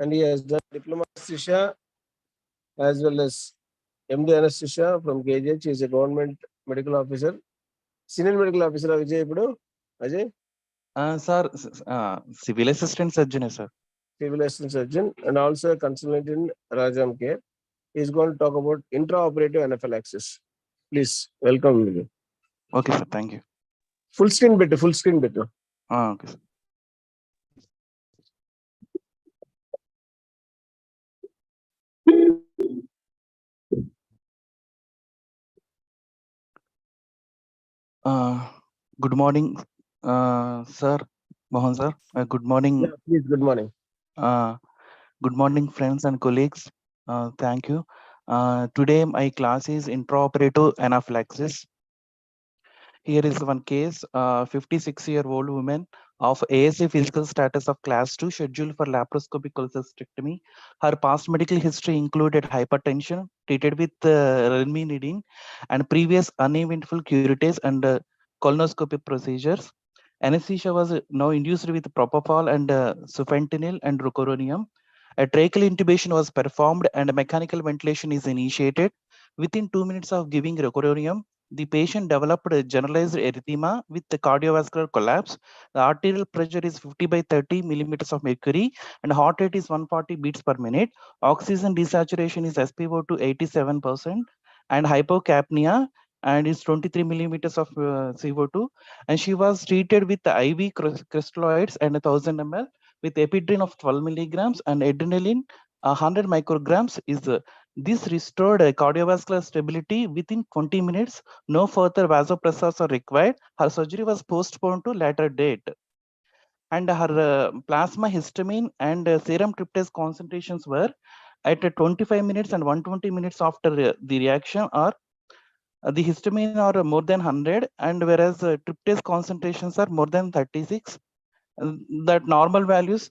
and he has done diploma anesthesia as well as MD anesthesia from KGH. He is a government medical officer, senior medical officer. Vijay Ipudu, Ajay, Sir, civil assistant surgeon, sir. civil assistant surgeon, and also a consultant in Rajam Care. He is going to talk about intraoperative anaphylaxis. Please welcome Vijay. Okay, sir. Thank you. Full screen better. Full screen better. Okay, sir. Good morning, sir, Mohan sir. Good morning. Yeah, please. Good morning. Good morning, friends and colleagues. Thank you. Today, my class is intraoperative anaphylaxis. Here is one case, 56-year-old woman of ASA physical status of class 2 scheduled for laparoscopic cholecystectomy. Her past medical history included hypertension treated with ranitidine and previous uneventful curetage and colonoscopic procedures. Anesthesia was now induced with propofol and sufentanil and rocuronium. A tracheal intubation was performed and mechanical ventilation is initiated. Within 2 minutes of giving rocuronium, the patient developed a generalized erythema with the cardiovascular collapse. The arterial pressure is 50 by 30 millimeters of mercury and heart rate is 140 beats per minute. Oxygen desaturation is SpO2 87% and hypocapnia and is 23 millimeters of CO2. And she was treated with the IV crystalloids and 1000 ml with ephedrine of 12 milligrams and adrenaline 100 micrograms. This restored cardiovascular stability within 20 minutes. No further vasopressors are required. Her surgery was postponed to later date. And her plasma histamine and serum tryptase concentrations were at 25 minutes and 120 minutes after the reaction are the histamine are more than 100 and whereas tryptase concentrations are more than 36. That normal values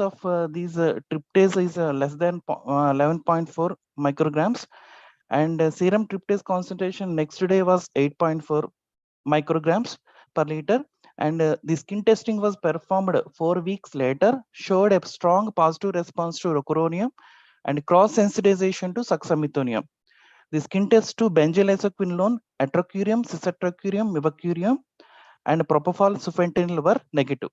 of these tryptase is less than 11.4 micrograms and serum tryptase concentration next day was 8.4 micrograms per liter and the skin testing was performed 4 weeks later, showed a strong positive response to rocuronium and cross sensitization to succinylcholine. The skin test to benzylisoquinolone, atracurium, cisatracurium, mivacurium and propofol sufentanil were negative.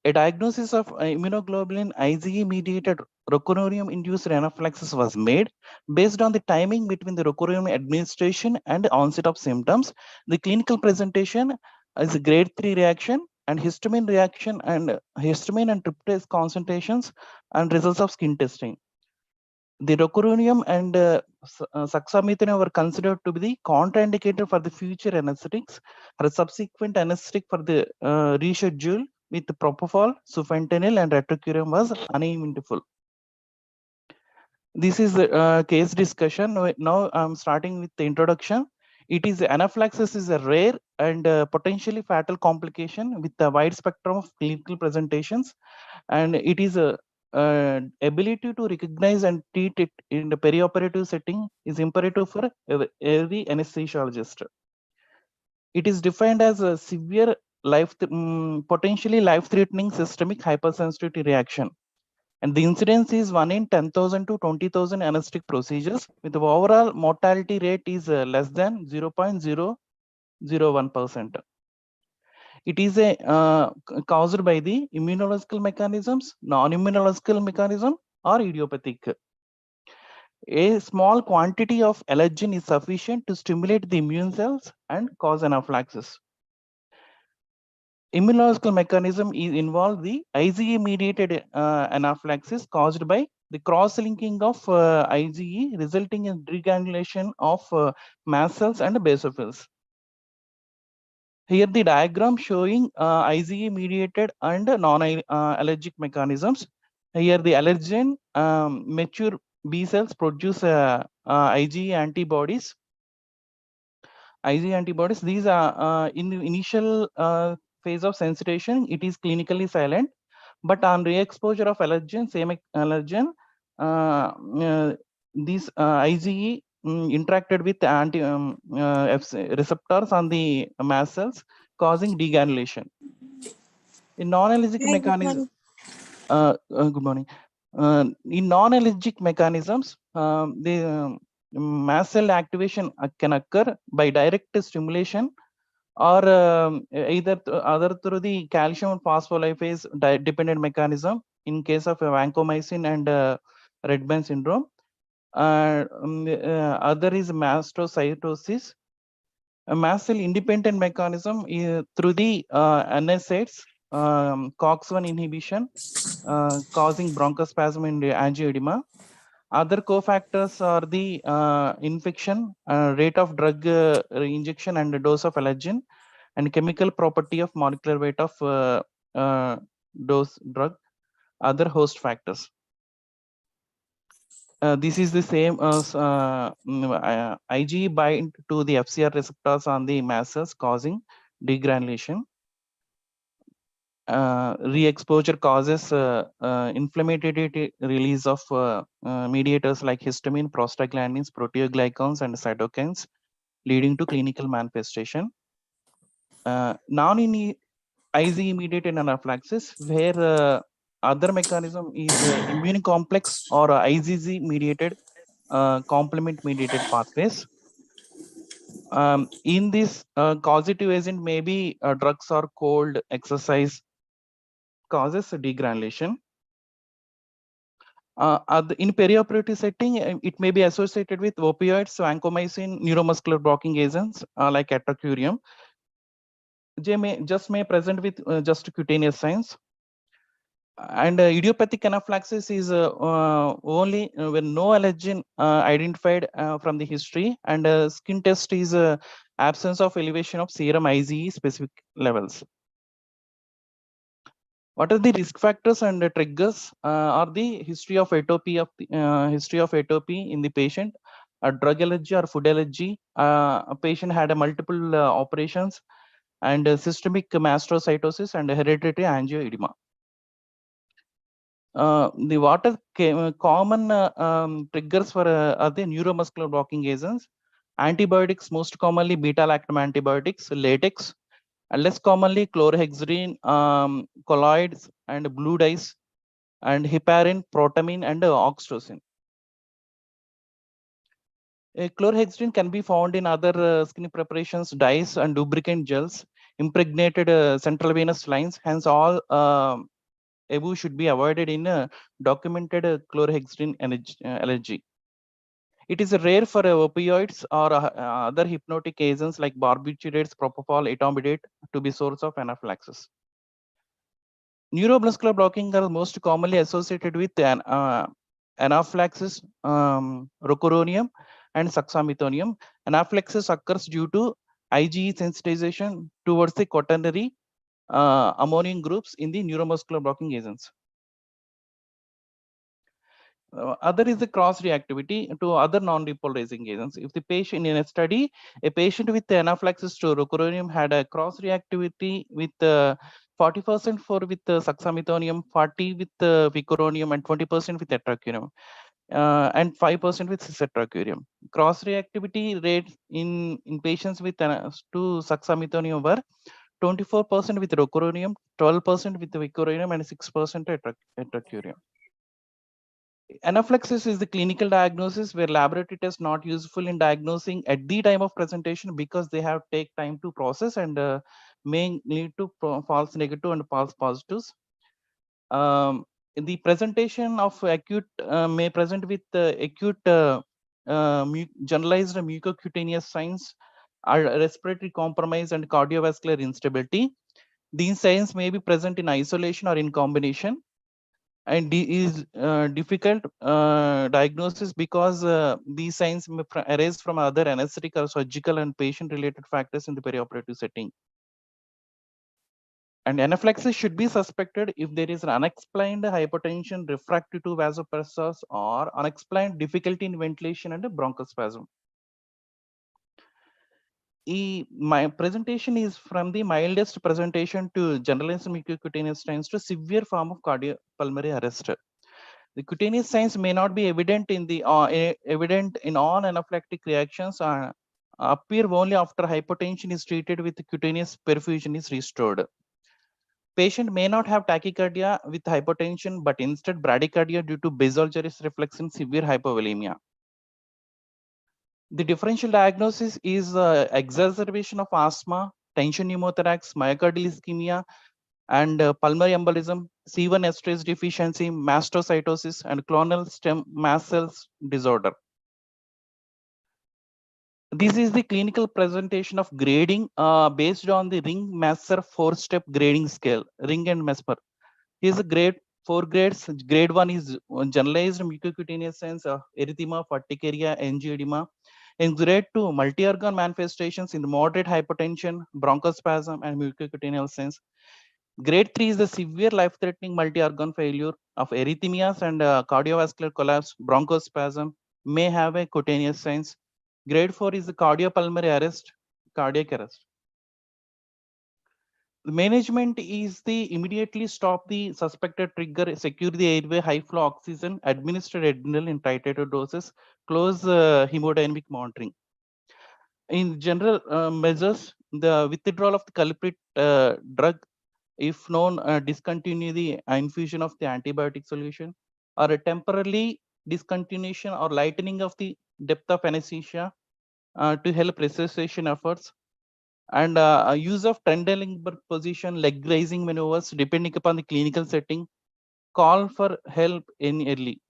A diagnosis of immunoglobulin IgE mediated rocuronium induced anaphylaxis was made based on the timing between the rocuronium administration and onset of symptoms. The clinical presentation is a grade 3 reaction and histamine reaction and histamine and tryptase concentrations and results of skin testing. The rocuronium and succinylcholine were considered to be the contraindicated for the future anesthetics. Her subsequent anesthetic for the reschedule with propofol, sufentanil, and atracurium was uneventful. This is the case discussion. Now I'm starting with the introduction. It is anaphylaxis is a rare and potentially fatal complication with a wide spectrum of clinical presentations, and it is a ability to recognize and treat it in the perioperative setting is imperative for every anesthesiologist. It is defined as a severe potentially life-threatening systemic hypersensitivity reaction. And the incidence is 1 in 10,000 to 20,000 anesthetic procedures with the overall mortality rate is less than 0.001%. It is caused by the immunological mechanisms, non-immunological mechanism, or idiopathic. A small quantity of allergen is sufficient to stimulate the immune cells and cause anaphylaxis. Immunological mechanism is involved the IgE-mediated anaphylaxis caused by the cross-linking of IgE resulting in degranulation of mast cells and basophils. Here the diagram showing IgE-mediated and non-allergic mechanisms. Here the allergen mature B cells produce IgE antibodies. IgE antibodies. These are in the initial phase of sensitization, it is clinically silent, but on re-exposure of allergen, same allergen, these IgE interacted with anti receptors on the mast cells, causing degranulation. In non-allergic mechanism, Good morning. In non-allergic mechanisms, the mast cell activation can occur by direct stimulation or either other through the calcium phospholipase dependent mechanism in case of vancomycin and red band syndrome. Other is mastocytosis, a mast cell independent mechanism through the NSAIDs, COX-1 inhibition, causing bronchospasm and angioedema. Other cofactors are the infection, rate of drug injection and dose of allergen, and chemical property of molecular weight of dose drug, other host factors. This is the same as IgE bind to the FcR receptors on the mast cells, causing degranulation. Re-exposure causes inflammatory release of mediators like histamine, prostaglandins, proteoglycans, and cytokines, leading to clinical manifestation. Non-IgE-mediated anaphylaxis, where other mechanism is immune complex or IgG-mediated complement-mediated pathways. In this, causative agent may be drugs or cold, exercise causes degranulation. In perioperative setting, it may be associated with opioids, vancomycin, neuromuscular blocking agents like atropurium. They may present with just cutaneous signs. And idiopathic anaphylaxis is only when no allergen identified from the history, and skin test is absence of elevation of serum IgE specific levels. What are the risk factors and triggers? Are the history of atopy in the patient, a drug allergy or food allergy, a patient had a multiple operations, and systemic mastocytosis and hereditary angioedema. The common triggers for are the neuromuscular blocking agents, antibiotics, most commonly beta-lactam antibiotics, latex, and less commonly chlorhexidine, colloids, and blue dyes, and heparin, protamine, and oxytocin. Chlorhexidine can be found in other skin preparations, dyes, and lubricant gels, impregnated central venous lines. Hence, all above should be avoided in documented chlorhexidine allergy. It is rare for opioids or other hypnotic agents like barbiturates, propofol, etomidate to be source of anaphylaxis. Neuromuscular blocking are most commonly associated with anaphylaxis, rocuronium, and succinylcholine. Anaphylaxis occurs due to IgE sensitization towards the quaternary ammonium groups in the neuromuscular blocking agents. Other is the cross reactivity to other non-repolarizing agents. If the patient in a study, a patient with anaphylaxis to rocuronium had a cross reactivity with 40% with succinylcholine, 40 with vicuronium, and 20% with tetracurium, and 5% with cisatracurium. Cross reactivity rates in patients with to succinylcholine were 24% with rocuronium, 12% with vicuronium, and 6% tetracurium. Anaphylaxis is the clinical diagnosis where laboratory tests not useful in diagnosing at the time of presentation because they have take time to process and may lead to false negative and false positives. The presentation of acute may present with acute generalized mucocutaneous signs, respiratory compromise, and cardiovascular instability. These signs may be present in isolation or in combination, and is difficult diagnosis because these signs may arise from other anesthetic or surgical and patient related factors in the perioperative setting. And anaphylaxis should be suspected if there is an unexplained hypertension refractory to vasopressors or unexplained difficulty in ventilation and bronchospasm. My presentation is from the mildest presentation to generalized mucocutaneous signs to severe form of cardiopulmonary arrest. The cutaneous signs may not be evident in the evident in all anaphylactic reactions, appear only after hypertension is treated with cutaneous perfusion is restored. Patient may not have tachycardia with hypotension, but instead bradycardia due to basal gyrus reflex in severe hypovolemia. The differential diagnosis is exacerbation of asthma, tension pneumothorax, myocardial ischemia, and pulmonary embolism, C1 esterase deficiency, mastocytosis, and clonal stem mast cells disorder. This is the clinical presentation of grading based on the Ring-Messer 4-step grading scale, Ring and Mesmer. Here's a grade, 4 grades. Grade 1 is generalized mucocutaneous sense, erythema, urticaria, angioedema. In grade 2, multi-organ manifestations in the moderate hypertension, bronchospasm, and mucocutaneous sense. Grade 3 is the severe life-threatening multi-organ failure of arrhythmias and cardiovascular collapse, bronchospasm, may have a cutaneous sense. Grade 4 is the cardiopulmonary arrest, cardiac arrest. The management is the immediately stop the suspected trigger, secure the airway, high flow oxygen, administer adrenal in titrated doses, close hemodynamic monitoring. In general measures, the withdrawal of the culprit drug, if known, discontinue the infusion of the antibiotic solution, or a temporarily discontinuation or lightening of the depth of anesthesia to help resuscitation efforts, and use of trundling position, leg raising maneuvers, depending upon the clinical setting, call for help in early.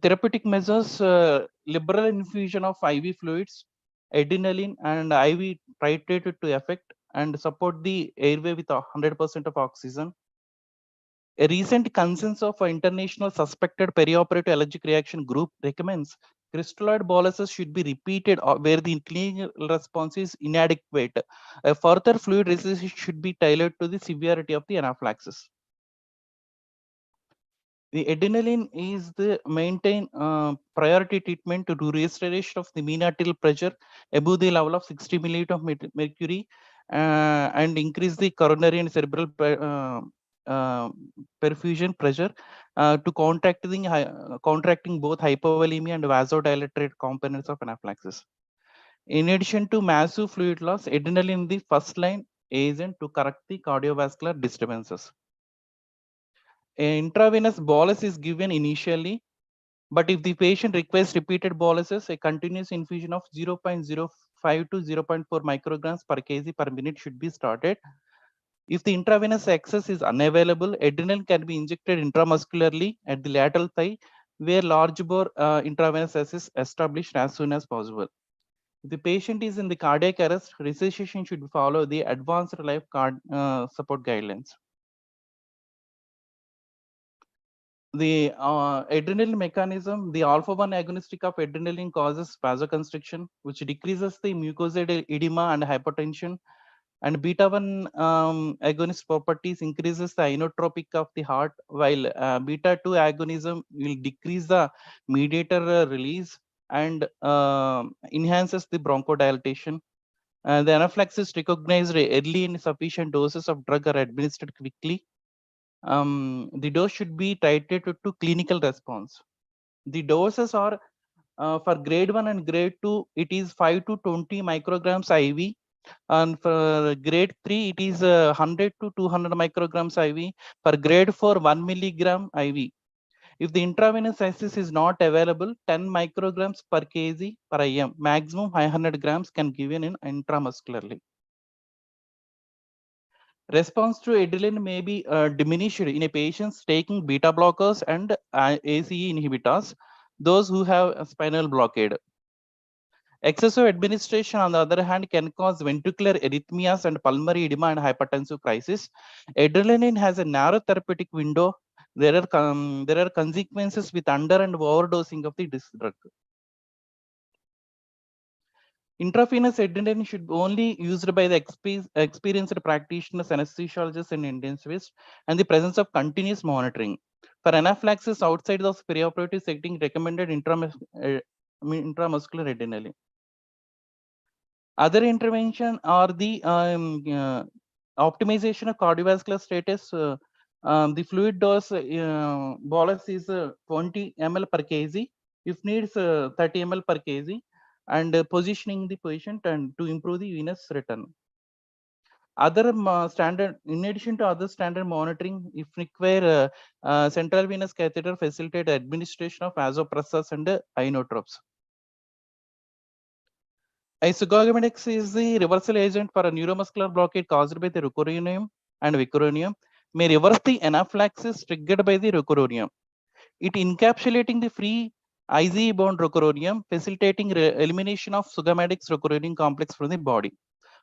Therapeutic measures, liberal infusion of IV fluids, adrenaline, and IV titrated to effect and support the airway with 100% of oxygen. A recent consensus of international suspected perioperative allergic reaction group recommends crystalloid boluses should be repeated where the clinical response is inadequate. A further fluid resuscitation should be tailored to the severity of the anaphylaxis. The adrenaline is the maintain priority treatment to do restoration of the mean arterial pressure above the level of 60 milliliter of mercury and increase the coronary and cerebral uh, perfusion pressure to contracting both hypovolemia and vasodilatory components of anaphylaxis. In addition to massive fluid loss, adrenaline is the first line agent to correct the cardiovascular disturbances. An intravenous bolus is given initially, but if the patient requires repeated boluses, a continuous infusion of 0.05 to 0.4 micrograms per kg per minute should be started. If the intravenous access is unavailable, adrenaline can be injected intramuscularly at the lateral thigh, where large bore intravenous access is established as soon as possible. If the patient is in the cardiac arrest, resuscitation should follow the advanced life support guidelines. The adrenaline mechanism, the alpha-1 agonistic of adrenaline causes vasoconstriction, which decreases the mucosal edema and hypertension, and beta-1 agonist properties increases the inotropic of the heart, while beta-2 agonism will decrease the mediator release and enhances the bronchodilation. The anaphylaxis recognized early in sufficient doses of drug are administered quickly. The dose should be titrated to clinical response. The doses are for grade 1 and grade 2, it is 5 to 20 micrograms IV. And for grade 3, it is 100 to 200 micrograms IV. For grade 4, 1 milligram IV. If the intravenous access is not available, 10 micrograms per kg per IM, maximum 500 grams can given in intramuscularly. Response to adrenaline may be diminished in a patients taking beta blockers and ACE inhibitors, those who have a spinal blockade. Excessive administration, on the other hand, can cause ventricular arrhythmias and pulmonary edema and hypertensive crisis. Adrenaline has a narrow therapeutic window. There are consequences with under and overdosing of the drug. Intravenous adrenaline should be only used by the experienced practitioners, anesthesiologists, and intensivists, and the presence of continuous monitoring. For anaphylaxis outside of perioperative setting, recommended intramuscular adrenaline. Other intervention are the optimization of cardiovascular status. The fluid dose bolus is 20 ml per kg. If needs 30 ml per kg, and positioning the patient and to improve the venous return. Other standard, in addition to other standard monitoring, if require, central venous catheter facilitate administration of vasopressors and inotropes. Isogogomedics is the reversal agent for a neuromuscular blockade caused by the rocuronium and vicuronium, may reverse the anaphylaxis triggered by the rocuronium. It encapsulating the free IgE bound rocuronium, facilitating elimination of sugammatic rocuronium complex from the body.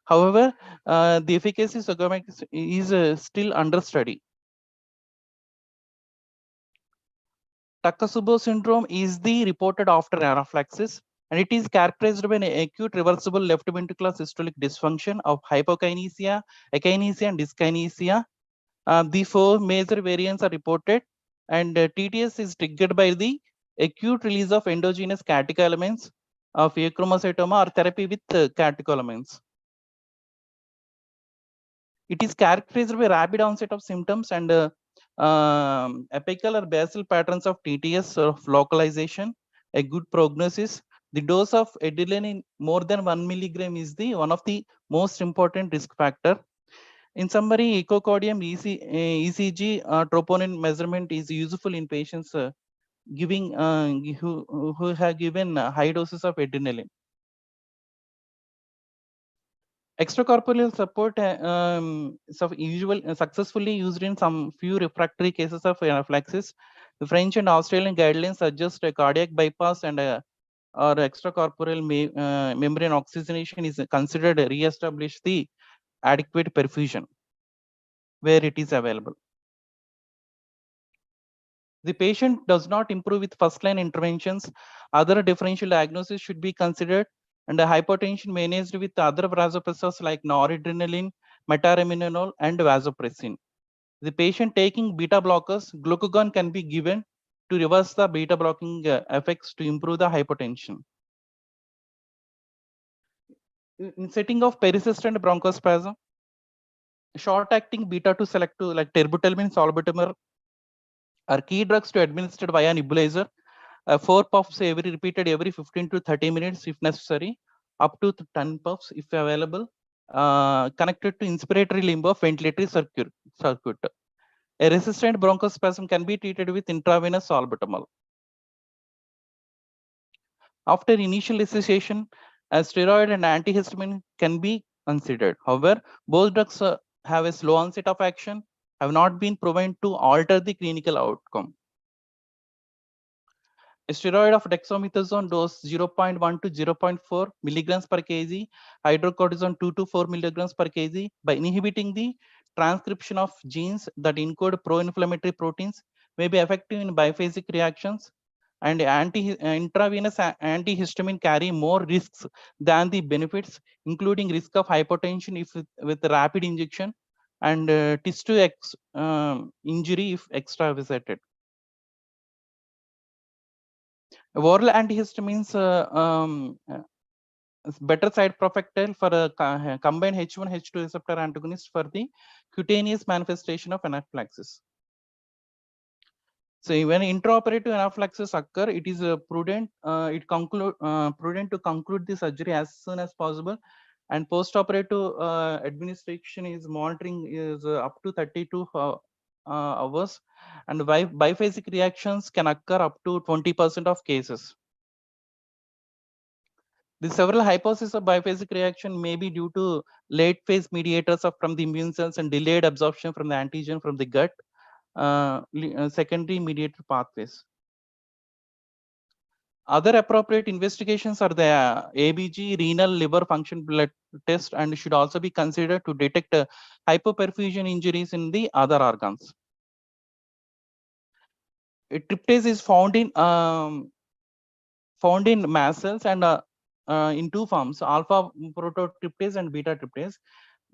However, the efficacy of sugammatic is still under study. Takotsubo syndrome is the reported after anaphylaxis, and it is characterized by an acute reversible left ventricular systolic dysfunction of hypokinesia, akinesia, and dyskinesia. The four major variants are reported, and TTS is triggered by the acute release of endogenous catecholamines of achromocytoma or therapy with catecholamines. It is characterized by rapid onset of symptoms and apical or basal patterns of TTS of localization, a good prognosis. The dose of adrenaline more than 1 milligram is the one of the most important risk factor. In summary, echocardium ECG troponin measurement is useful in patients who have given high doses of adrenaline. Extracorporeal support successfully used in some few refractory cases of anaphylaxis. The French and Australian guidelines suggest a cardiac bypass and or extracorporeal membrane oxygenation is considered to re-establish the adequate perfusion where it is available. The patient does not improve with first-line interventions. Other differential diagnosis should be considered, and the hypertension managed with other vasopressors like noradrenaline, metaraminol, and vasopressin. The patient taking beta blockers, glucagon can be given to reverse the beta blocking effects to improve the hypertension. In setting of persistent bronchospasm, short-acting beta-2 selective like terbutaline, salbutamol are key drugs to administer via nebulizer. 4 puffs repeated every 15 to 30 minutes if necessary, up to 10 puffs if available, connected to inspiratory limb of ventilatory circuit. A resistant bronchospasm can be treated with intravenous salbutamol. After initial resuscitation, a steroid and antihistamine can be considered. However, both drugs have a slow onset of action, have not been proven to alter the clinical outcome. A steroid of dexamethasone dose 0.1 to 0.4 milligrams per kg, hydrocortisone 2 to 4 milligrams per kg. By inhibiting the transcription of genes that encode pro-inflammatory proteins, may be effective in biphasic reactions. And intravenous antihistamine carry more risks than the benefits, including risk of hypertension if with rapid injection and tissue injury if extravasated. Oral antihistamines better side profile for a combined H1 H2 receptor antagonist for the cutaneous manifestation of anaphylaxis. So when intraoperative anaphylaxis occur, it is prudent to conclude the surgery as soon as possible, and postoperative administration is monitoring is up to 32 hours, and biphasic reactions can occur up to 20% of cases. The several hypotheses of biphasic reaction may be due to late phase mediators from the immune cells and delayed absorption from the antigen from the gut, secondary mediator pathways. Other appropriate investigations are the ABG, renal, liver function blood test, and should also be considered to detect hypoperfusion injuries in the other organs. Tryptase is found in mast cells and in two forms: alpha prototryptase and beta tryptase.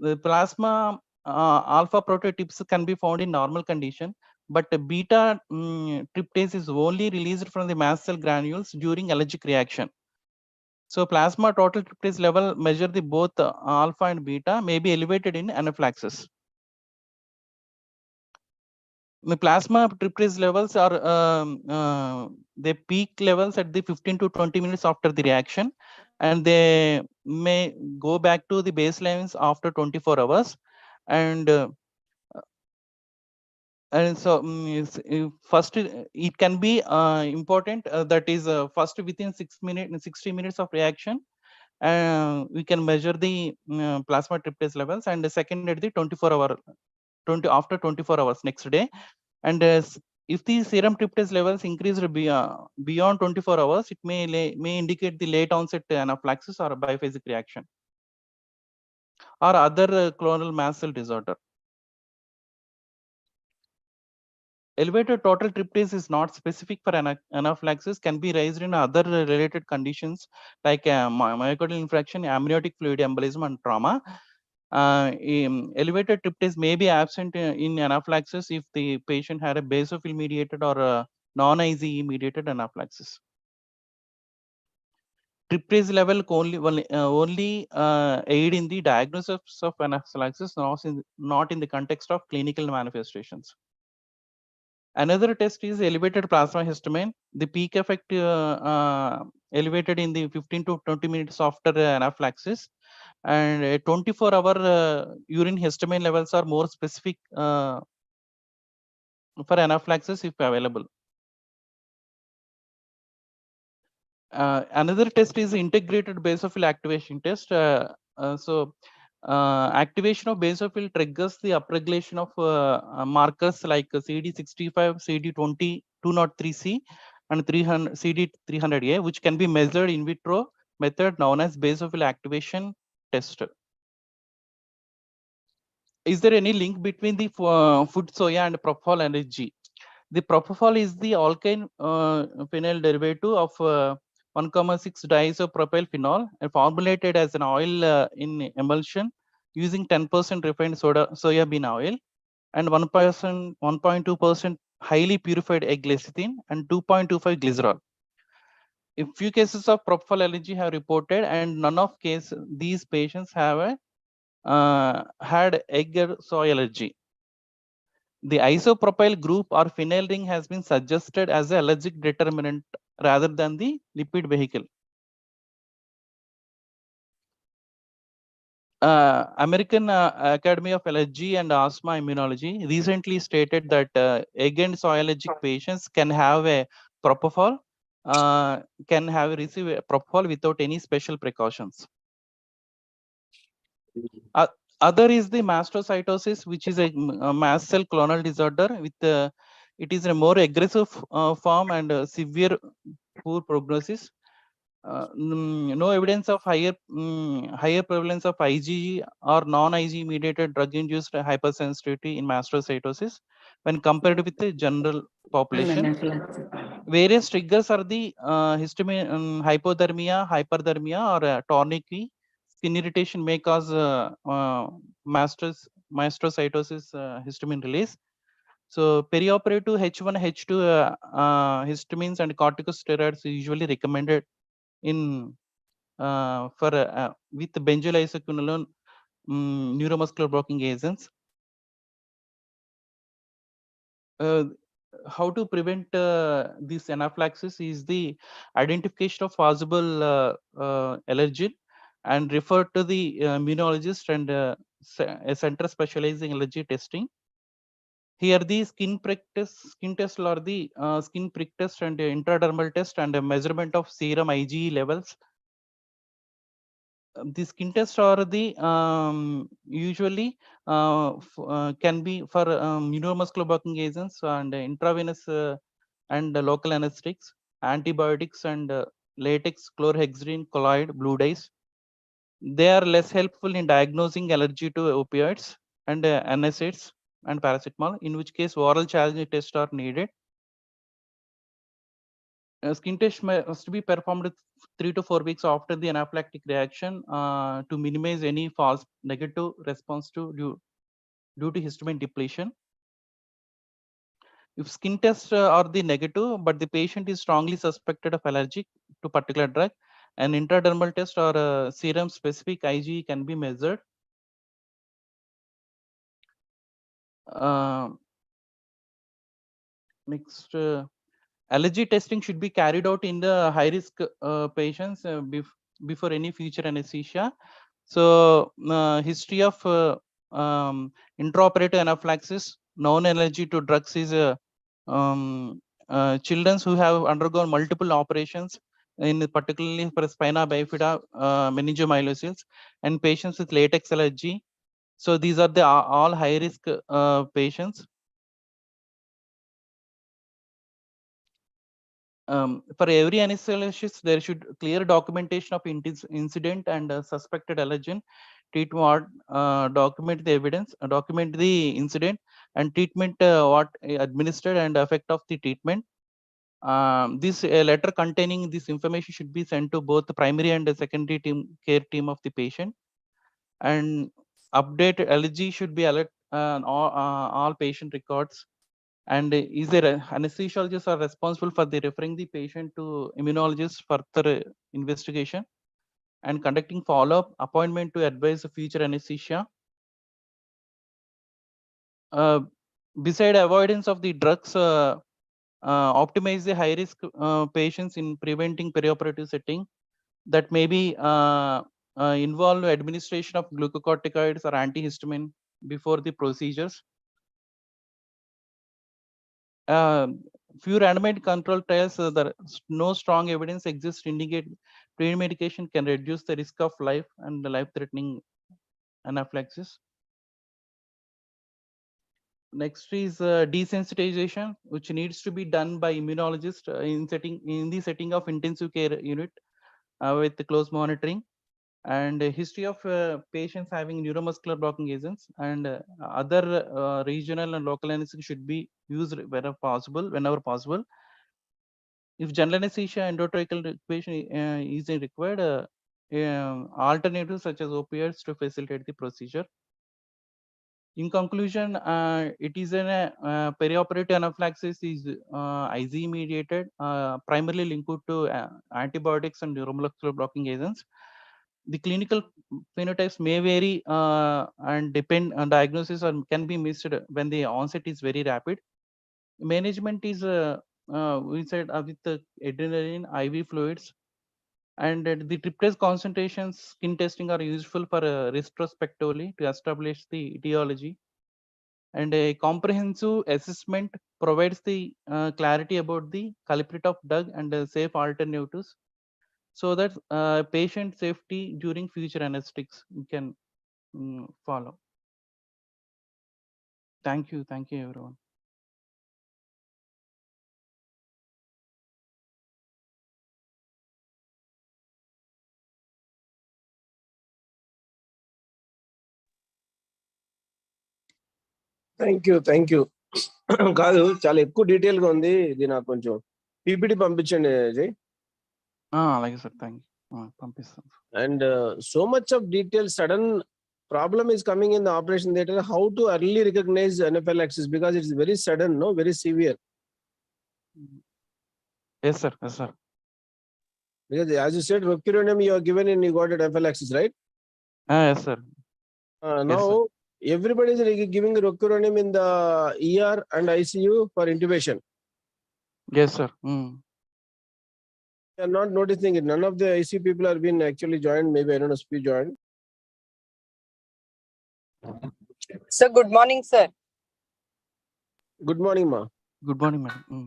The plasma alpha prototypes can be found in normal condition, but beta tryptase is only released from the mast cell granules during allergic reaction. So plasma total tryptase level measure the both alpha and beta may be elevated in anaphylaxis. The plasma tryptase levels are they peak levels at the 15 to 20 minutes after the reaction, and they may go back to the baselines after 24 hours. and so first it can be important, that is first within 60 minutes of reaction, we can measure the plasma tryptase levels, and the second at the 20 after 24 hours next day. And if the serum tryptase levels increased beyond 24 hours, it may indicate the late onset anaphylaxis or biphasic reaction or other clonal mast cell disorder. Elevated total tryptase is not specific for anaphylaxis, can be raised in other related conditions like myocardial infarction, amniotic fluid embolism, and trauma. Elevated tryptase may be absent in anaphylaxis if the patient had a basophil mediated or non-IgE mediated anaphylaxis. Tryptase level only aid in the diagnosis of anaphylaxis, not in the context of clinical manifestations. Another test is elevated plasma histamine. The peak effect elevated in the 15 to 20 minutes after anaphylaxis, and 24-hour urine histamine levels are more specific for anaphylaxis if available. Another test is integrated basophil activation test. Activation of basophil triggers the upregulation of markers like CD65, CD20, 203C, and 300 CD300A, which can be measured in vitro method known as basophil activation test. Is there any link between the food soya and propofol allergy? The propofol is the alkyne phenyl derivative of 1,6 diisopropyl phenol and formulated as an oil in emulsion using 10% refined soya bean oil and 1.2% highly purified egg lecithin and 2.25 glycerol. A few cases of propofol allergy have reported, and none of these patients have had egg or soy allergy. The isopropyl group or phenyl ring has been suggested as an allergic determinant rather than the lipid vehicle. American Academy of Allergy and Asthma Immunology recently stated that egg and soy allergic patients can have a propofol, receive a propofol without any special precautions. Other is the mastocytosis, which is a mast cell clonal disorder with it is a more aggressive form and severe poor prognosis. No evidence of higher prevalence of IgE or non-IgE mediated drug-induced hypersensitivity in mastocytosis when compared with the general population. Various triggers are the histamine, hypothermia, hyperthermia, or tourniquet. Skin irritation may cause mastocytosis histamine release. So perioperative H1, H2 histamines and corticosteroids are usually recommended in with benzoyl neuromuscular blocking agents. How to prevent this anaphylaxis is the identification of possible allergen and refer to the immunologist and a center specializing allergy testing. Here the skin test or the skin prick test and intradermal test and a measurement of serum IgE levels. The skin test or the usually can be for neuromuscular blocking agents and intravenous and local anesthetics, antibiotics, and latex, chlorhexidine, colloid, blue dyes. They are less helpful in diagnosing allergy to opioids and NSAIDs and paracetamol, in which case oral challenge tests are needed. Skin test must be performed 3 to 4 weeks after the anaphylactic reaction to minimize any false negative response due to histamine depletion. If skin tests are the negative, but the patient is strongly suspected of allergic to particular drug, an intradermal test or serum specific IgE can be measured. Next, allergy testing should be carried out in the high risk patients before any future anesthesia. So history of intraoperative anaphylaxis. Known allergy to drugs is children who have undergone multiple operations, in particularly for spina bifida, meningomyelocele, and patients with latex allergy. So these are the all high risk patients. For every anesthesiologist, there should clear documentation of incident and suspected allergen. Treatment, document the evidence, document the incident and treatment, what administered and effect of the treatment. This letter containing this information should be sent to both the primary and the secondary care team of the patient. And update allergy should be alert all patient records. And is there anesthesiologists are responsible for the referring the patient to immunologists for further investigation and conducting follow-up appointment to advise the future anesthesia. Beside avoidance of the drugs, optimize the high risk patients in preventing perioperative setting. That may be involve administration of glucocorticoids or antihistamine before the procedures. Few randomized control trials, there no strong evidence exists to indicate pre-medication can reduce the risk of life and life-threatening anaphylaxis. Next is desensitization, which needs to be done by immunologist in the setting of intensive care unit with the close monitoring. And a history of patients having neuromuscular blocking agents and other regional and local anesthesia should be used whenever possible. If general anesthesia endotracheal equation is required, alternatives such as opioids to facilitate the procedure. In conclusion, it is a perioperative anaphylaxis is IZ mediated, primarily linked to antibiotics and neuromuscular blocking agents. The clinical phenotypes may vary and depend on diagnosis or can be missed when the onset is very rapid. Management is we said with the adrenaline, IV fluids, and the tryptase concentrations skin testing are useful for retrospectively to establish the etiology. And a comprehensive assessment provides the clarity about the culprit of drug and safe alternatives, so that patient safety during future anesthetics can follow. Thank you everyone. Thank you కాదు, చాలా ఎక్కువ detail గా ఉంది ఇది. నాకు కొంచెం PPT పంపించండి అజయ్. అలాగే సార్, థ్యాంక్ యూ, పంపిస్తాను. And so much of detail sudden problem is coming in the operation theater. How to early recognize anaphylaxis, because it's very sudden, no, very severe. Yes sir. Because as you said, rocuronium you are given and you got anaphylaxis, right? Yes sir. Now yes, sir. Everybody is giving rocuronium in the ER and ICU for intubation. Yes sir. You are not noticing it. None of the ICU people have been actually joined. Maybe I don't know if you joined. Sir, good morning, sir. Good morning, ma. Good morning, madam.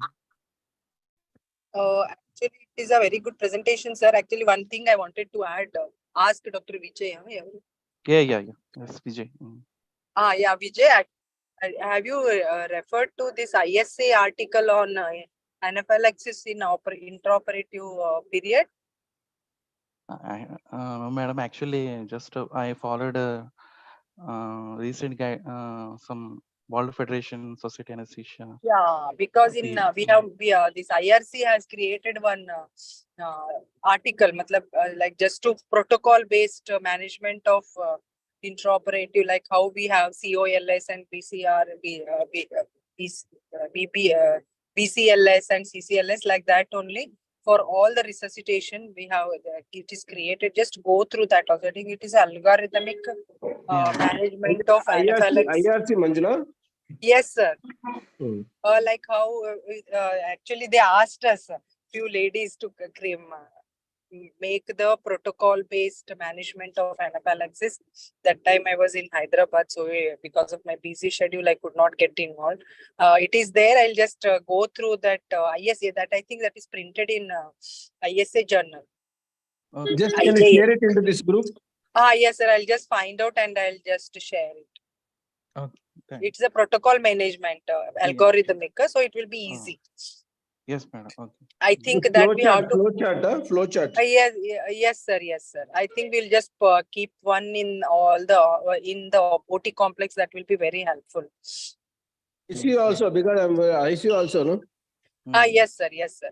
Actually, it is a very good presentation, sir. Actually, one thing I wanted to add, ask Dr. Vijay. Yeah. Yes, Vijay. Yeah, Vijay. Have you referred to this ISA article on anaphylaxis in intraoperative period? Madam, actually, just I followed recent guide, some World Federation Society Anesthesia. Yeah, because in this IRC has created one article, like just to protocol based management of intraoperative, like how we have COLS and PCR, BCLS and CCLS, like that only. For all the resuscitation, we have it is created. Just go through that also. I think it is algorithmic management of anaphylaxis. IRC, Manjula? Yes, sir. Like how actually they asked us, few ladies to cream make the protocol-based management of anaphylaxis. That time I was in Hyderabad, so because of my busy schedule, I could not get involved. It is there. I'll just go through that ISA. That I think that is printed in ISA journal. Okay. Just can you share it into this group? Yes, sir. I'll just find out and I'll just share it. Okay. Thank It's a protocol management algorithmic, so it will be easy. Yes, madam. Okay. I think that we have to. Flow chart. Yes, sir. Yes, sir. I think we'll just keep one in all the OT complex. That will be very helpful. ICU also, because I'm ICU also, no? Yes, sir. Yes, sir.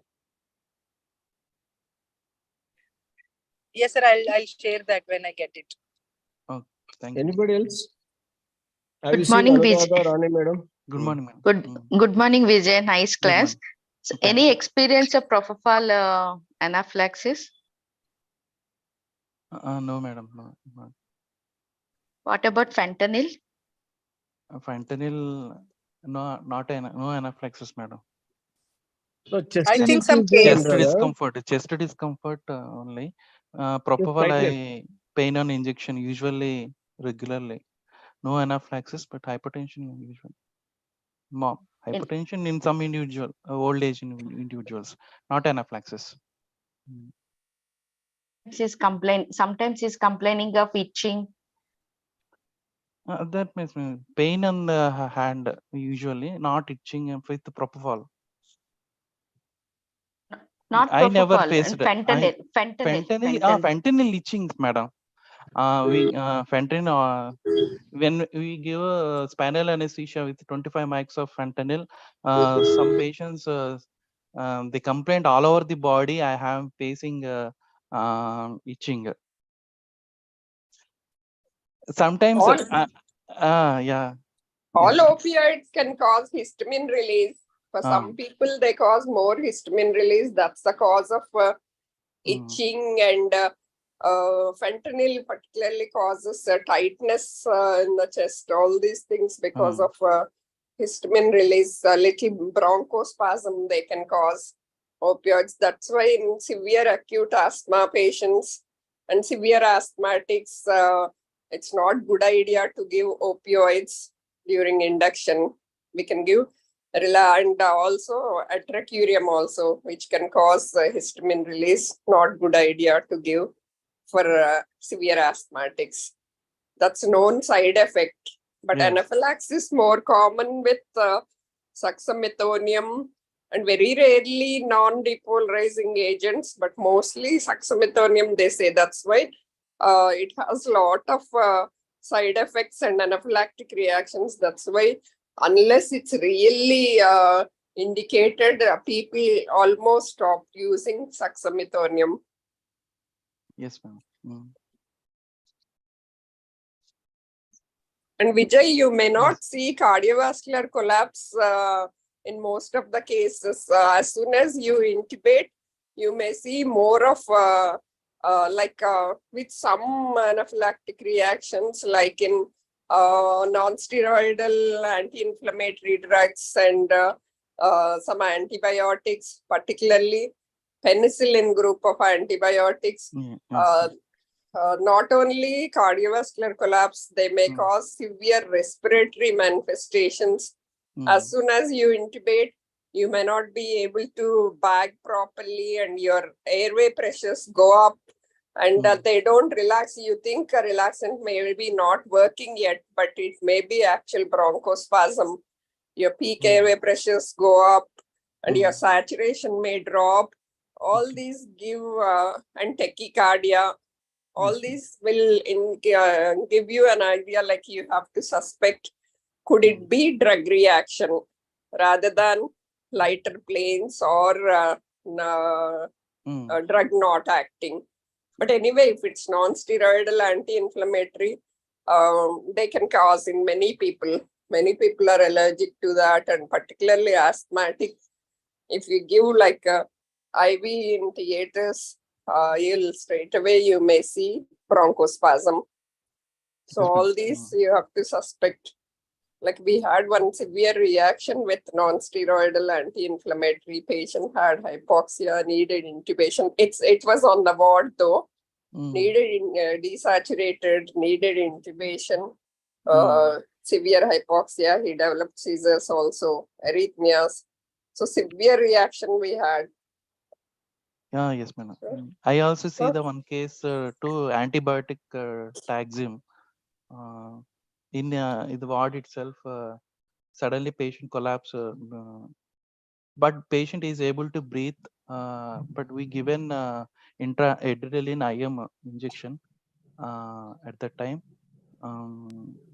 Yes, sir. I'll share that when I get it. Okay. Thank you. Anybody else? Have you Good seen morning, Anuradha Vijay. or Rani, madam? Good morning, madam. Good morning, Vijay. Nice Good class. morning. So Thank any you. experience of propofol anaphylaxis? No, madam. No. What about fentanyl? Fentanyl, no anaphylaxis, madam. No, chest I think is some there, case. Chest discomfort only. Propofol, titrate. pain on injection usually regularly. No anaphylaxis, but hypertension usually. Hypertension in some individual, old age individuals, not anaphylaxis. Sometimes he's complaining of itching. That means pain on the hand usually, not itching with the propofol. Not I never propofol, faced fentanyl. fentanyl itching, madam. Fentanyl, when we give spinal anesthesia with 25 mics of fentanyl, some patients they complain all over the body. I am facing itching. Sometimes, yeah. All Yes. opioids can cause histamine release. For some people, they cause more histamine release. That's the cause of itching, and fentanyl particularly causes tightness in the chest. All these things because of histamine release, a little bronchospasm they can cause opioids. That's why in severe acute asthma patients and severe asthmatics, it's not good idea to give opioids during induction. We can give and also atracurium also, which can cause histamine release. Not good idea to give for severe asthmatics. That's known side effect. But Yes. anaphylaxis more common with suxamethonium and very rarely non-depolarizing agents, but mostly suxamethonium, they say. That's why it has a lot of side effects and anaphylactic reactions. That's why unless it's really indicated, people almost stop using suxamethonium. Yes, ma'am. And Vijay, you may not see cardiovascular collapse in most of the cases. As soon as you intubate, you may see more of with some anaphylactic reactions, like in non-steroidal anti-inflammatory drugs and some antibiotics, particularly penicillin group of antibiotics. Not only cardiovascular collapse, they may cause severe respiratory manifestations. As soon as you intubate, you may not be able to bag properly and your airway pressures go up and they don't relax. You think a relaxant may be not working yet, but it may be actual bronchospasm. Your peak airway pressures go up and your saturation may drop. All these give and tachycardia. All these will give you an idea, like you have to suspect, could it be drug reaction rather than lighter planes or drug not acting. But anyway, if it's non-steroidal anti-inflammatory, they can cause in many people. Many people are allergic to that, and particularly asthmatic. If you give like a IV in theaters, you'll straight away you may see bronchospasm. So all these you have to suspect. Like we had one severe reaction with non-steroidal anti-inflammatory patient had hypoxia, needed intubation. It was on the ward though. Needed desaturated, needed intubation. Severe hypoxia. He developed seizures also, arrhythmias. So severe reaction we had. Yeah, yes, madam. I also see the one case to antibiotic taxim in the ward itself. Suddenly, patient collapse, but patient is able to breathe. But we given intra-adrenaline IM injection at that time.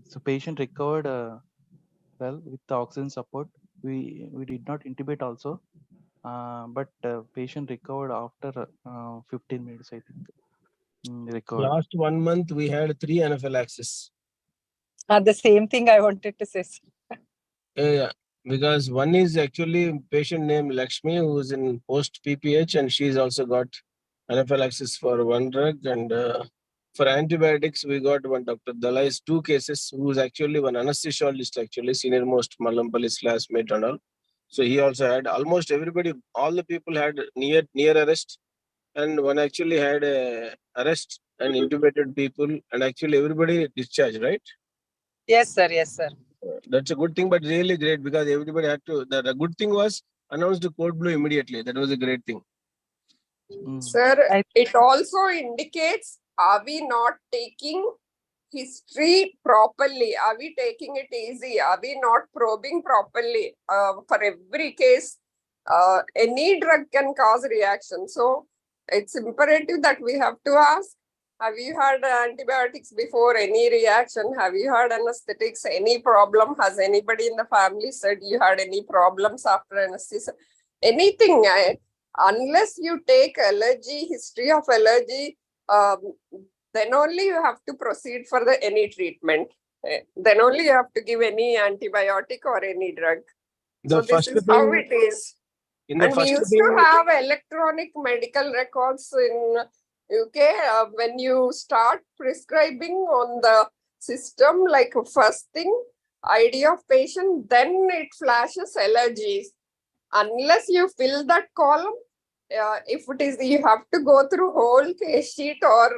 So patient recovered well with the oxygen support. We did not intubate also. But patient recovered after 15 minutes, I think. Recovered. Last 1 month, we had 3 anaphylaxis. The same thing I wanted to say. Yeah, because one is actually patient named Lakshmi, who's in post PPH, and she's also got anaphylaxis for one drug. And for antibiotics, we got one Dr. Dalai's 2 cases, who's actually one anesthesiologist, actually, senior most Mallampalli's classmate and all. So he also had almost everybody, all the people had near arrest, and one actually had arrest and intubated people, and actually everybody discharged, right? Yes, sir. Yes, sir. That's a good thing, but really great because everybody had to. The good thing was announced to code blue immediately. That was a great thing. Sir, it also indicates, are we not taking history properly? Are we taking it easy? Are we not probing properly? For every case, any drug can cause reaction. So it's imperative that we have to ask, have you had antibiotics before? Any reaction? Have you had anesthetics? Any problem? Has anybody in the family said you had any problems after anesthesia? Anything. Unless you take allergy, history of allergy, then only you have to proceed for any treatment. Then only you have to give any antibiotic or any drug. So this is how it is. And we used to have electronic medical records in UK. When you start prescribing on the system, like first thing, ID of patient, then it flashes allergies. Unless you fill that column, if it is, you have to go through whole case sheet or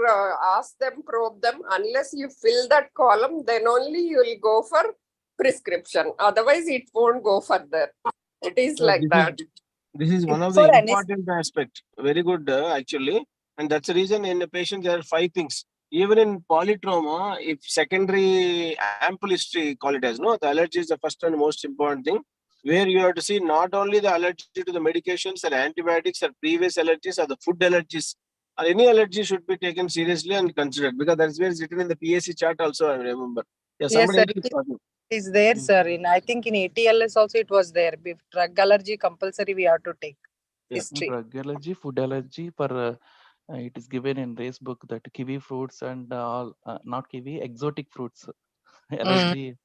ask them, probe them. Unless you fill that column, then only you will go for prescription. Otherwise, it won't go further. It is like that. This is one of the important aspects. Very good, actually. And that's the reason in the patient there are 5 things. Even in polytrauma, if secondary ample history, call it as, no, the allergy is the first and most important thing, where you have to see not only the allergy to the medications or antibiotics or previous allergies or the food allergies, or any allergy should be taken seriously and considered, because that's where it's written in the PAC chart also, I remember. Yeah, yes, sir. Is there, sir. I think in ATLS also it was there. If drug allergy compulsory, we have to take history. Drug allergy, food allergy, for it is given in race book that kiwi fruits and all, not kiwi, exotic fruits allergy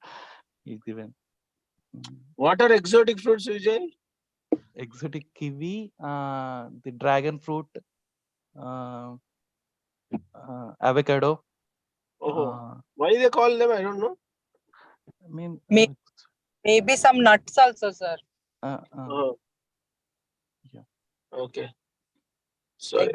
is given. What are exotic fruits, Vijay? Exotic kiwi, the dragon fruit, avocado. Why they call them? I don't know. I mean, maybe some nuts also, sir. Yeah. Okay. Sorry.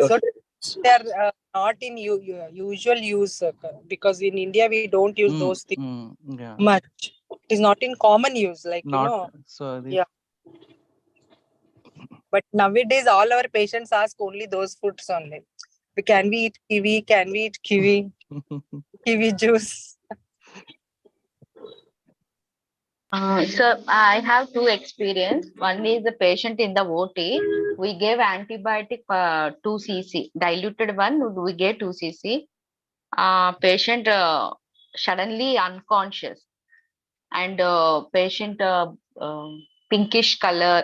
They are not in usual use, because in India we don't use those things much. It is not in common use, like not, so yeah. But nowadays all our patients ask only those fruits only. Can we eat kiwi? Can we eat kiwi? Kiwi juice. So I have 2 experience. One is the patient in the OT. We gave antibiotic 2 cc, diluted one. We gave 2 cc. Patient suddenly unconscious, and patient pinkish color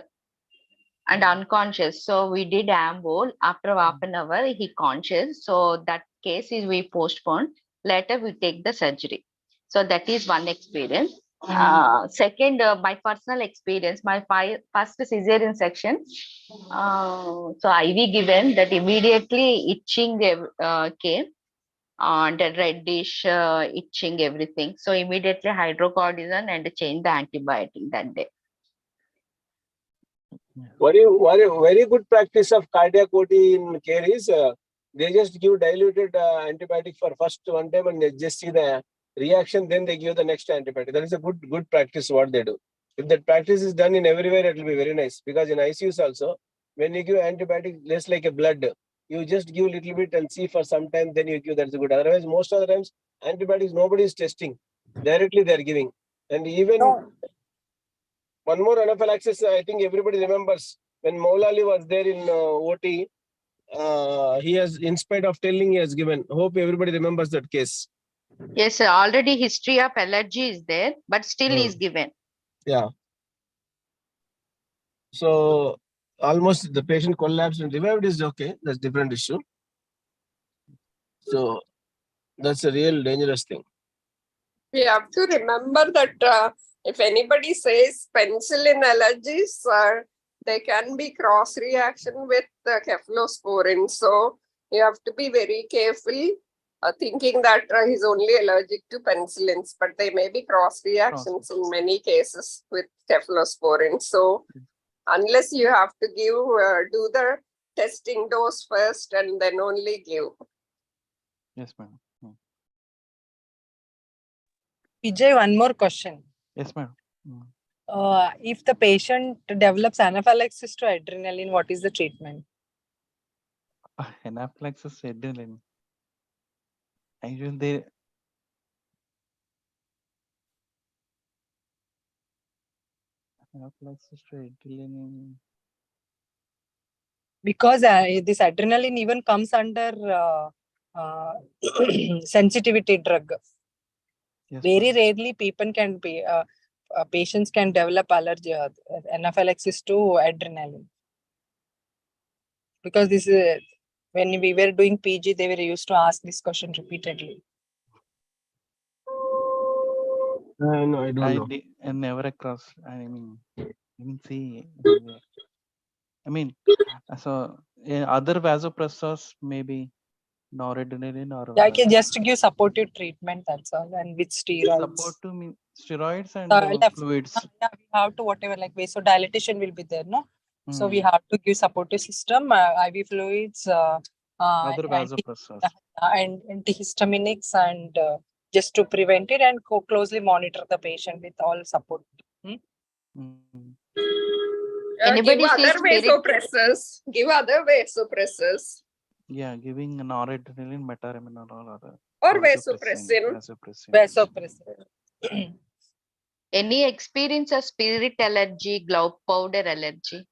and unconscious. So we did ambol. After half an hour, he conscious. So that case is we postponed. Later we take the surgery. So that is one experience. Second, my personal experience, my first cesarean section. So IV given, that immediately itching came. and reddish, itching, everything. So immediately hydrocortisone and change the antibiotic that day. Very good practice of cardiac OT in care is they just give diluted antibiotic for first one time and they just see the reaction, then they give the next antibiotic. That is a good practice what they do. If that practice is done in everywhere, it will be very nice, because in ICUs also, when you give antibiotic less like a blood, you just give a little bit and see for some time, then you give, that's good. Otherwise, most of the times, antibiotics nobody is testing. Directly they are giving. And even one more anaphylaxis, I think everybody remembers when Maulali was there in OT. He has, in spite of telling, he has given. Hope everybody remembers that case. Yes, sir. Already history of allergy is there, but still is given. Yeah. So almost the patient collapsed and revived is okay. That's different issue. So that's a real dangerous thing. We have to remember that if anybody says penicillin allergies, they can be cross reaction with cephalosporin. So you have to be very careful thinking that he's only allergic to penicillins, but they may be cross reactions in many cases with cephalosporin. So unless you have to give, do the testing dose first and then only give. Yes, madam. Vijay, one more question. Yes, madam. If the patient develops anaphylaxis to adrenaline, what is the treatment? Anaphylaxis adrenaline. Actually, they anaphylaxis to adrenaline. Because this adrenaline even comes under sensitivity drug. Yes, Very ma'am. rarely people can be patients can develop allergy, anaphylaxis to adrenaline. Because this is when we were doing PG, they were used to ask this question repeatedly. No, I don't know. I never across. I mean, didn't see anywhere. I mean, so other vasopressors, maybe noradrenaline or Yeah, I can just give supportive treatment, that's all, and with steroids. support to mean steroids and fluids. Yeah, we have to whatever, like vasodilatation will be there, no? So we Hmm. have to give supportive system, IV fluids, Other vasopressors. and antihistaminics, and just to prevent it and closely monitor the patient with all support. Anybody give see other vasopressors. Give other vasopressors. Yeah, giving noradrenaline, metaraminol, or other. Or vasopressin. Vasopressin. Any experience of spirit allergy, glove powder allergy?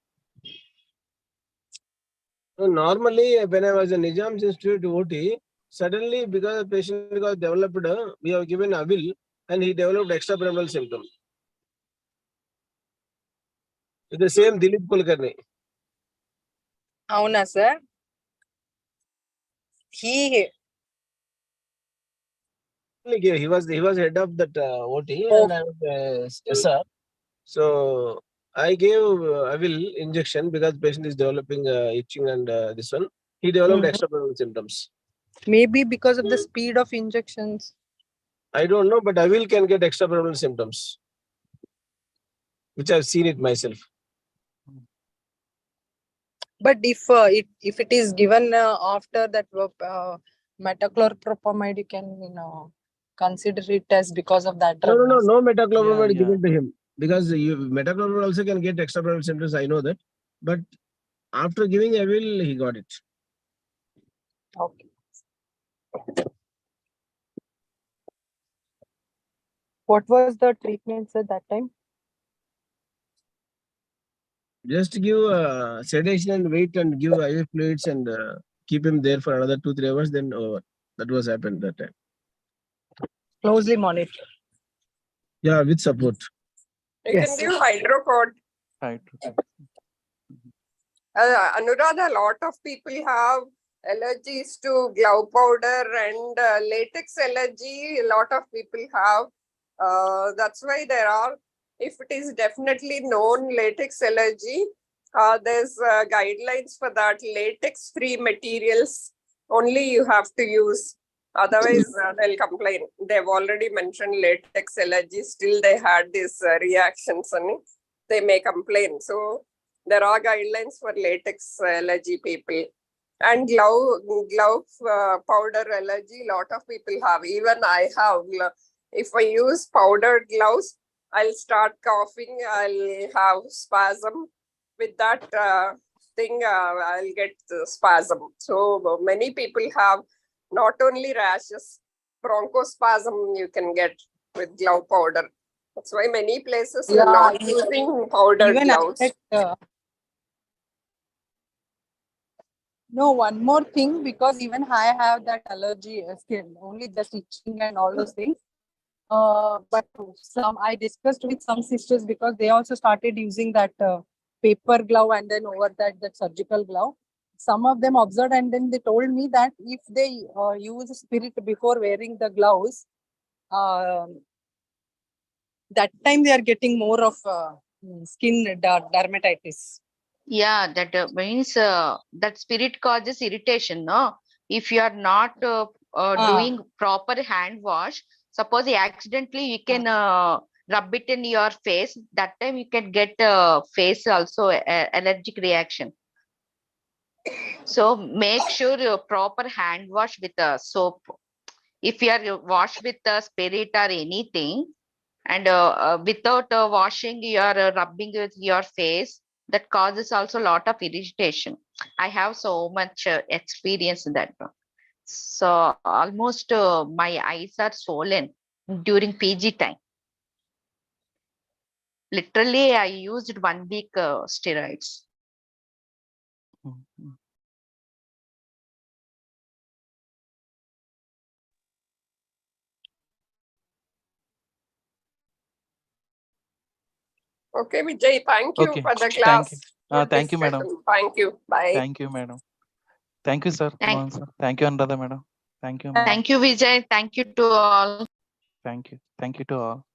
So normally, when I was in Nizam's Institute OT, suddenly because the patient got developed, we have given Avil and he developed extrapyramidal symptoms. It's the same Dilip Kulkarni. Avuna, sir. He was head of that OT and I was SR. So I gave Avil injection because patient is developing itching and this one. He developed extrapyramidal symptoms. Maybe because of the speed of injections. I don't know, but Avil can get extrapyramidal symptoms, which I've seen it myself. But if it is given after that metachlorpropamide, you can consider it as because of that drug. No metachlorpropamide given to him, because metachlorpropamide also can get extrapyramidal symptoms. I know that, but after giving Avil, he got it. Okay. What was the treatment at that time? Just give sedation and wait and give IV fluids and keep him there for another 2-3 hours. Then over. That was happened that time. Closely monitor. Yeah, with support. You can give hydrocod. Anuradha, a lot of people have allergies to glove powder and latex allergy. A lot of people have. That's why there are, if it is definitely known latex allergy, there's guidelines for that. Latex-free materials only you have to use. Otherwise, they'll complain. They've already mentioned latex allergy. Still, they had these reactions, and they may complain. So there are guidelines for latex allergy people. And glove powder allergy, lot of people have. Even I have. If I use powdered gloves, I'll start coughing. I'll have spasm. With that thing, I'll get spasm. So many people have not only rashes, bronchospasm you can get with glove powder. That's why many places are not using powdered gloves. No, one more thing, because even I have that allergy skin, only just itching and all those things. But I discussed with some sisters, because they also started using that paper glove, and then over that surgical glove. Some of them observed, and then they told me that if they use spirit before wearing the gloves, that time they are getting more of skin dermatitis. Yeah, that means that spirit causes irritation, no? If you are not doing proper hand wash, suppose accidentally you can rub it in your face, that time you can get face also allergic reaction. So make sure you proper hand wash with soap. If you are wash with spirit or anything, and without washing, you are rubbing with your face, that causes also a lot of irritation. I have so much experience in that. So almost my eyes are swollen during PG time. Literally, I used 1 week steroids. Okay, Vijay, thank you for the class. Thank you, madam. Thank you. Bye. Thank you, madam. Thank you, sir. Thank you, Anuradha, madam. Thank you, Thank you, Vijay. Thank you to all. Thank you. Thank you to all.